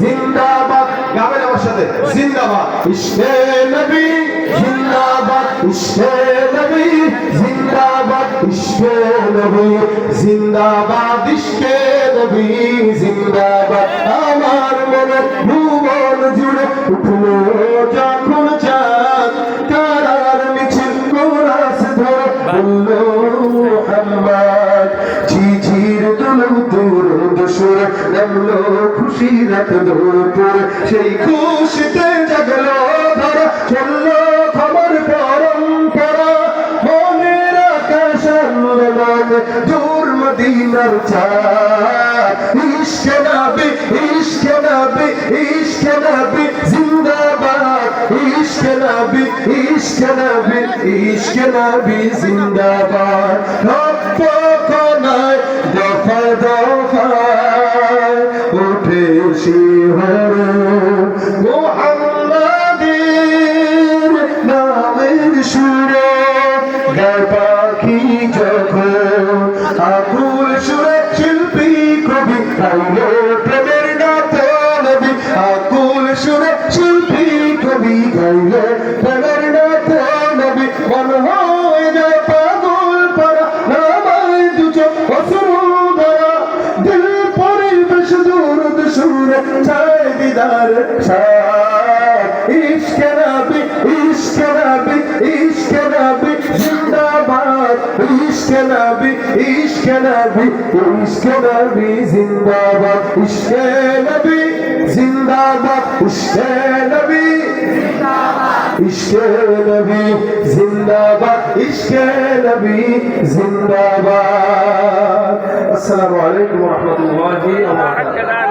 জিন্দাবাদ। গাবেন আমার সাথে, জিন্দাবাদ ইশকে নবী, জিন্দাবাদ ইশকে নবী, জিন্দাবাদ ইশকে নবী, জিন্দাবাদ ইশকে নবী, জিন্দাবাদ। আমার মনে ভুবন জুড়ে উঠলো যখন চাঁদ, তারার মিছিল কোরাস ধরে বললো মুহাম্মদ। ঝিঝির দুলু দুরুদ সুরে নামলো খুশির রাত দুপুর, সেই খুশিতে জাগলো ধরা, চললো খবর পরম্পরা, মনের আকাশ আন্দোলন দূর মদিনার চাঁদ। ইশকে নবী, ইশকে নবী, ইশকে নবী জিন্দাবাদ, ইশকে নবী, ইশকে নবী, ইশকে নবী জিন্দাবাদ। রক্ত কণায় দফায় দফায় উঠে শিহরণ, মুহাম্মাদের নামের সুরে গায় পাখি যখন, আকুল সুরে শিল্পী কবি গাইলো প্রেমের নাত নবী, আকুল সুরে শিল্পী কবি গাইলো প্রেমের নাত নবী। মন হয়ে যায় পাগল পারা, নামায় দু চোখ অশ্রু ধরা, দিল পরিবেশ দুরুদ সুরে চায় দিদার সাথ। ইশকে নবী, ইশকে নবী, ইশকে নবী জিন্দাবাদ, ইশকে নবী, ইশকে নবী, ইশকে নবী জিন্দাবাদ। ইশকে নবী জিন্দাবাদ, ইশকে নবী জিন্দাবাদ, ইশকে নবী জিন্দাবাদ, ইশকে নবী জিন্দাবাদ। আসসালামু আলাইকুম ওয়া রাহমাতুল্লাহি ওয়া বারাকাতুহু।